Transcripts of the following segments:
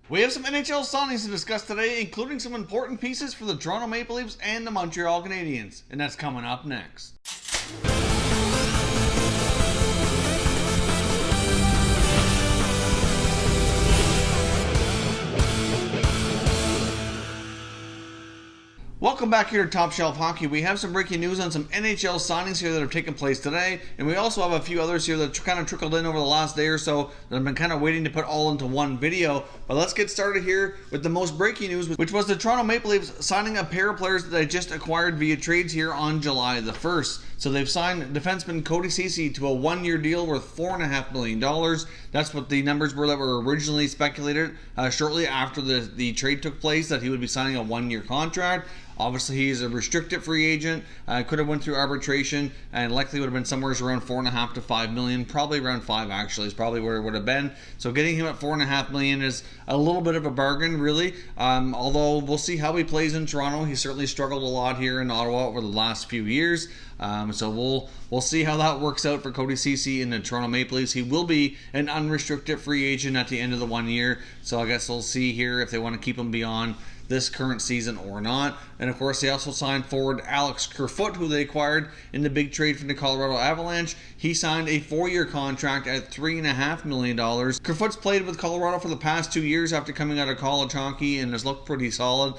We have some NHL signings to discuss today, including some important pieces for the Toronto Maple Leafs and the Montreal Canadiens, and that's coming up next. Welcome back here to Top Shelf Hockey. We have some breaking news on some NHL signings here that have taken place today, and we also have a few others here that kind of trickled in over the last day or so that I've been kind of waiting to put all into one video. But let's get started here with the most breaking news, which was the Toronto Maple Leafs signing a pair of players that they just acquired via trades here on July the 1st. So they've signed defenseman Cody Ceci to a one-year deal worth $4.5 million. That's what the numbers were that were originally speculated shortly after the trade took place, that he would be signing a one-year contract. Obviously, he's a restricted free agent. Could have went through arbitration and likely would have been somewhere around $4.5 to $5 million. Probably around $5 million actually is probably where it would have been. So getting him at $4.5 million is a little bit of a bargain, really. Although we'll see how he plays in Toronto. He certainly struggled a lot here in Ottawa over the last few years. So we'll see how that works out for Cody Ceci in the Toronto Maple Leafs. He will be an unrestricted free agent at the end of the 1 year. So I guess we'll see here if they want to keep him beyond this current season or not. And of course, they also signed forward Alex Kerfoot, who they acquired in the big trade from the Colorado Avalanche. He signed a 4-year contract at $3.5 million. Kerfoot's played with Colorado for the past 2 years after coming out of college hockey and has looked pretty solid.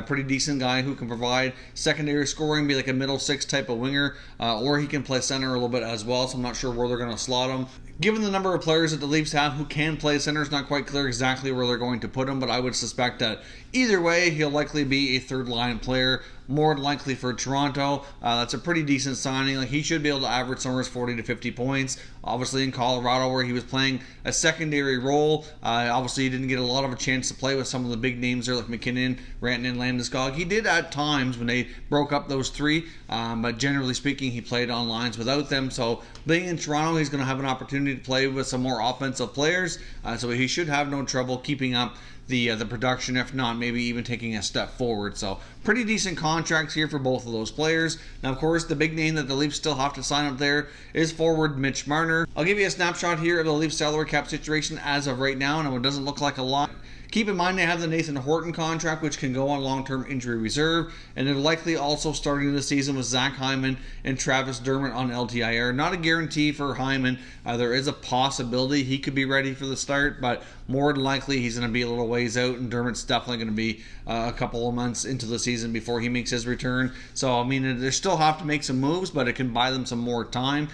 Pretty decent guy who can provide secondary scoring, be like a middle six type of winger, or he can play center a little bit as well, so I'm not sure where they're going to slot him. Given the number of players that the Leafs have who can play center, it's not quite clear exactly where they're going to put him, but I would suspect that either way, he'll likely be a third-line player, more than likely for Toronto. That's a pretty decent signing. Like, he should be able to average somewhere 40 to 50 points. Obviously in Colorado, where he was playing a secondary role, obviously he didn't get a lot of a chance to play with some of the big names there like McKinnon, Rantanen, and Landeskog. He did at times when they broke up those three, but generally speaking, he played on lines without them. So being in Toronto, he's going to have an opportunity to play with some more offensive players, so he should have no trouble keeping up the production, if not maybe even taking a step forward. So pretty decent contracts here for both of those players. Now, of course, the big name that the Leafs still have to sign up there is forward Mitch Marner. I'll give you a snapshot here of the Leafs salary cap situation as of right now, and it doesn't look like a lot. Keep in mind they have the Nathan Horton contract, which can go on long-term injury reserve, and they're likely also starting the season with Zach Hyman and Travis Dermott on LTIR. Not a guarantee for Hyman. There is a possibility he could be ready for the start, but more than likely he's going to be a little ways out, and Dermott's definitely going to be a couple of months into the season before he makes his return. So, I mean, they still have to make some moves, but it can buy them some more time.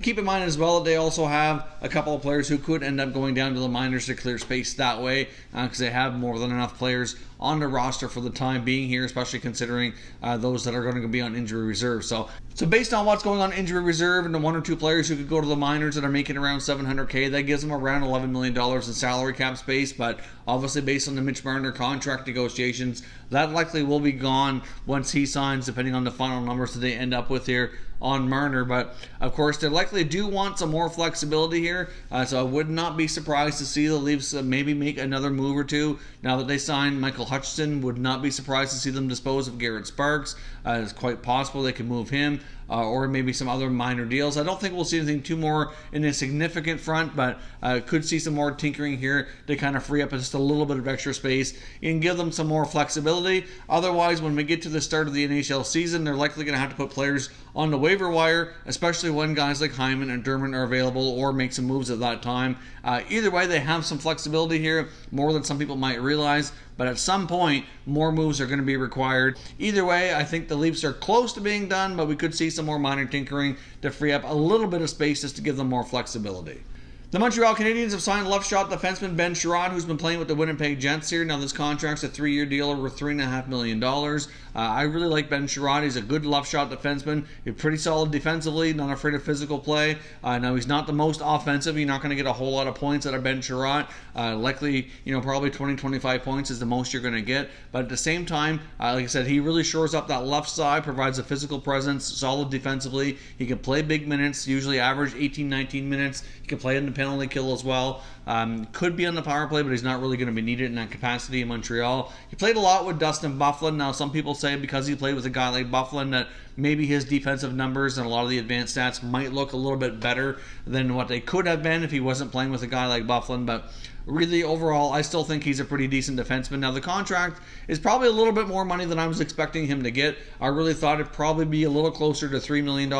Keep in mind as well that they also have a couple of players who could end up going down to the minors to clear space that way, because they have more than enough players on the roster for the time being here, especially considering those that are going to be on injury reserve. So based on what's going on injury reserve and the one or two players who could go to the minors that are making around $700K, that gives them around $11 million in salary cap space. But obviously, based on the Mitch Marner contract negotiations, that likely will be gone once he signs, depending on the final numbers that they end up with here on Marner. But of course, they likely do want some more flexibility here, so I would not be surprised to see the Leafs maybe make another move or two now that they signed Michael Hutchinson. Would not be surprised to see them dispose of Garrett Sparks. It's quite possible they could move him, or maybe some other minor deals. I don't think we'll see anything too more in a significant front, but could see some more tinkering here to kind of free up just a little bit of extra space and give them some more flexibility. Otherwise, when we get to the start of the NHL season, they're likely going to have to put players on the waiver wire, especially when guys like Hyman and Dermott are available, or make some moves at that time. Either way, they have some flexibility here, more than some people might realize, but at some point, more moves are going to be required. Either way, I think the Leafs are close to being done, but we could see some more minor tinkering to free up a little bit of space just to give them more flexibility. The Montreal Canadiens have signed left shot defenseman Ben Chiarot, who's been playing with the Winnipeg Jets here. Now, this contract's a 3-year deal over $3.5 million. I really like Ben Chiarot. He's a good left shot defenseman. He's pretty solid defensively, not afraid of physical play. Now, he's not the most offensive. You're not going to get a whole lot of points out of Ben Chiarot. Likely, probably 20-25 points is the most you're going to get. But at the same time, like I said, he really shores up that left side, provides a physical presence, solid defensively. He can play big minutes, usually average 18-19 minutes. He can play in the penalty kill as well. Could be on the power play, but he's not really going to be needed in that capacity in Montreal. He played a lot with Dustin Byfuglien. Now, some people say because he played with a guy like Byfuglien that maybe his defensive numbers and a lot of the advanced stats might look a little bit better than what they could have been if he wasn't playing with a guy like Byfuglien. But really, overall, I still think he's a pretty decent defenseman. Now, the contract is probably a little bit more money than I was expecting him to get. I really thought it'd probably be a little closer to $3 million.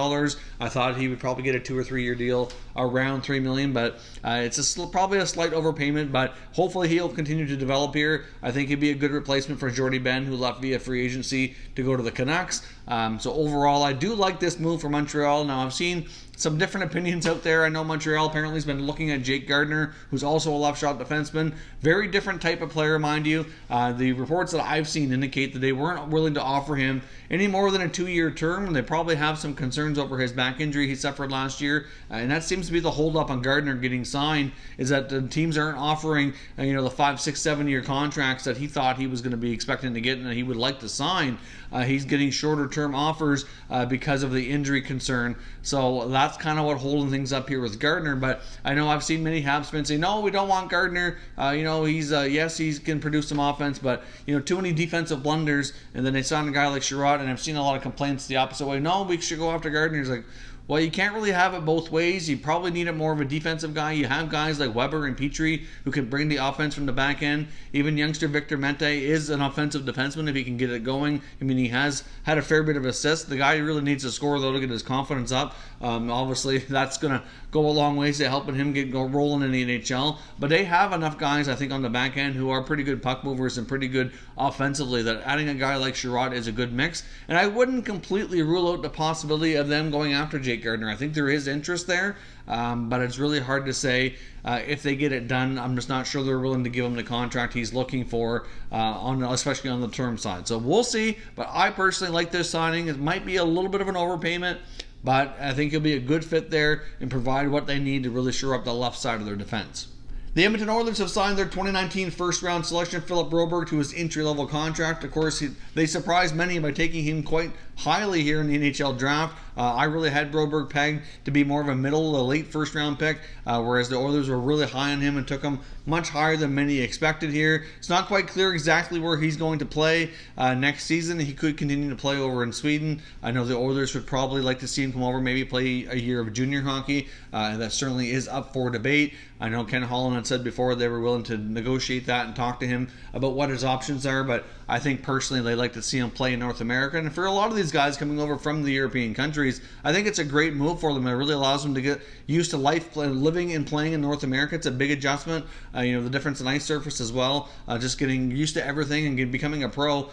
I thought he would probably get a 2 or 3 year deal around $3 million, but it's probably a slight overpayment, but hopefully he'll continue to develop here. I think he'd be a good replacement for Jordy Ben, who left via free agency to go to the Canucks. So overall, I do like this move for Montreal. Now, I've seen some different opinions out there. I know Montreal apparently has been looking at Jake Gardiner, who's also a left shot defenseman. Very different type of player, mind you. The reports that I've seen indicate that they weren't willing to offer him any more than a 2-year term. They probably have some concerns over his back injury he suffered last year, and that seems to be the holdup on Gardiner getting signed, is that the teams aren't offering the 5, 6, 7 year contracts that he thought he was going to be expecting to get and that he would like to sign. He's getting shorter term offers because of the injury concern. So that's kind of what holding things up here with Gardiner. But I know I've seen many Habs fans say, no, we don't want Gardiner. He's yes, he can produce some offense, but too many defensive blunders. And then they sign a guy like Chiarot, and I've seen a lot of complaints the opposite way. No, we should go after Gardiner. He's like, well, you can't really have it both ways. You probably need it more of a defensive guy. You have guys like Weber and Petrie who can bring the offense from the back end. Even youngster Victor Mente is an offensive defenseman if he can get it going. I mean, he has had a fair bit of assists. The guy really needs to score, though, to get his confidence up. Obviously, that's going to go a long ways to helping him get rolling in the NHL. But they have enough guys, I think, on the back end who are pretty good puck movers and pretty good offensively that adding a guy like Chiarot is a good mix. And I wouldn't completely rule out the possibility of them going after Jake Gardiner. I think there is interest there, but it's really hard to say if they get it done. I'm just not sure they're willing to give him the contract he's looking for, especially on the term side. So we'll see, but I personally like this signing. It might be a little bit of an overpayment, but I think he'll be a good fit there and provide what they need to really shore up the left side of their defense. The Edmonton Oilers have signed their 2019 first-round selection, Philip Broberg, to his entry-level contract. Of course, they surprised many by taking him quite highly here in the NHL draft. I really had Broberg pegged to be more of a middle to late first-round pick, whereas the Oilers were really high on him and took him much higher than many expected here. It's not quite clear exactly where he's going to play next season. He could continue to play over in Sweden. I know the Oilers would probably like to see him come over, maybe play a year of junior hockey. That certainly is up for debate. I know Ken Holland had said before they were willing to negotiate that and talk to him about what his options are, but I think personally they'd like to see him play in North America. And for a lot of these guys coming over from the European countries, I think it's a great move for them. It really allows them to get used to life, living and playing in North America. It's a big adjustment. The difference in ice surface as well. Just getting used to everything and becoming a pro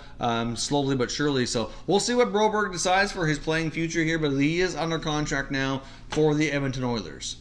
slowly but surely. So we'll see what Broberg decides for his playing future here, but he is under contract now for the Edmonton Oilers.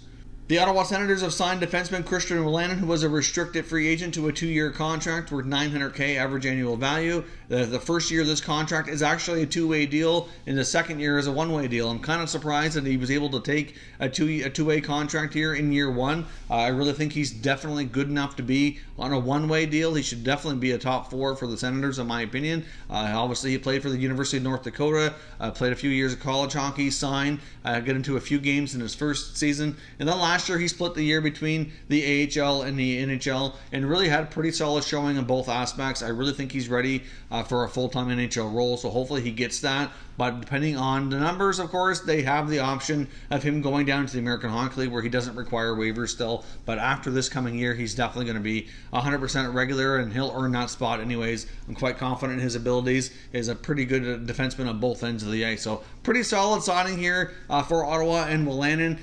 The Ottawa Senators have signed defenseman Christian Wolanin, who was a restricted free agent, to a 2-year contract worth $900K average annual value. The first year of this contract is actually a 2-way deal, and the second year is a 1-way deal. I'm kind of surprised that he was able to take a two-way contract here in year one. I really think he's definitely good enough to be on a 1-way deal. He should definitely be a top 4 for the Senators, in my opinion. Obviously, he played for the University of North Dakota, played a few years of college hockey, signed, got into a few games in his first season, and then last year he split the year between the AHL and the NHL and really had a pretty solid showing in both aspects. I really think he's ready for a full-time NHL role, so hopefully he gets that. But depending on the numbers, of course, they have the option of him going down to the American Hockey League where he doesn't require waivers still. But after this coming year, he's definitely going to be 100% regular, and he'll earn that spot anyways. I'm quite confident in his abilities. He's a pretty good defenseman on both ends of the ice. So pretty solid signing here for Ottawa and Wolanin.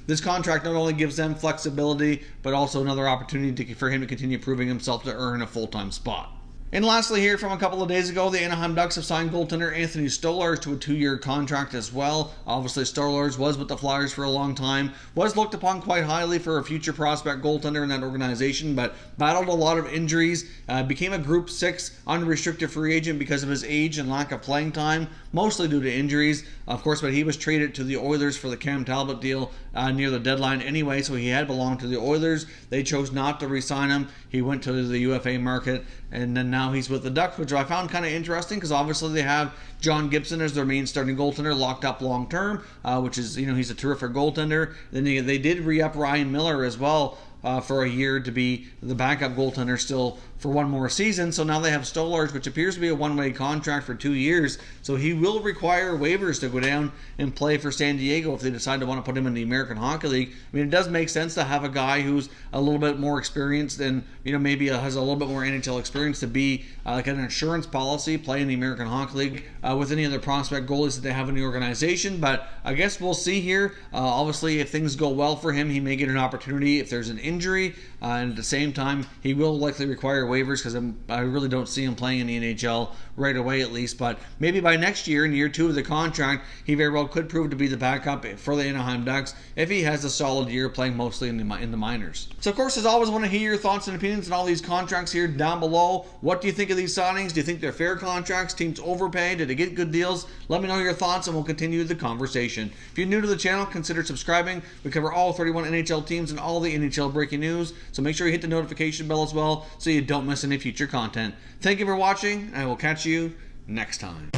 This contract not only gives them flexibility, but also another opportunity for him to continue proving himself to earn a full-time spot. And lastly here, from a couple of days ago, the Anaheim Ducks have signed goaltender Anthony Stolarz to a 2-year contract as well. Obviously, Stolarz was with the Flyers for a long time, was looked upon quite highly for a future prospect goaltender in that organization, but battled a lot of injuries, became a Group 6 unrestricted free agent because of his age and lack of playing time, mostly due to injuries, of course, but he was traded to the Oilers for the Cam Talbot deal near the deadline anyway, so he had belonged to the Oilers. They chose not to re-sign him. He went to the UFA market, and then now he's with the Ducks, which I found kind of interesting because obviously they have John Gibson as their main starting goaltender locked up long term, which is, he's a terrific goaltender. Then they did re-up Ryan Miller as well for a year to be the backup goaltender still for one more season. So now they have Stolarz, which appears to be a one-way contract for 2 years. So he will require waivers to go down and play for San Diego if they decide to want to put him in the American Hockey League. I mean, it does make sense to have a guy who's a little bit more experienced and, maybe has a little bit more NHL experience to be like an insurance policy, play in the American Hockey League with any other prospect goalies that they have in the organization. But I guess we'll see here. Obviously, if things go well for him, he may get an opportunity if there's an injury. And at the same time, he will likely require waivers because I really don't see him playing in the NHL right away at least. But maybe by next year, in year 2 of the contract, he very well could prove to be the backup for the Anaheim Ducks if he has a solid year playing mostly in the minors. So, of course, as always, I want to hear your thoughts and opinions on all these contracts here down below. What do you think of these signings? Do you think they're fair contracts? Teams overpaid? Did they get good deals? Let me know your thoughts and we'll continue the conversation. If you're new to the channel, consider subscribing. We cover all 31 NHL teams and all the NHL breaking news, so make sure you hit the notification bell as well so you don't miss any future content. Thank you for watching, and I will catch you next time.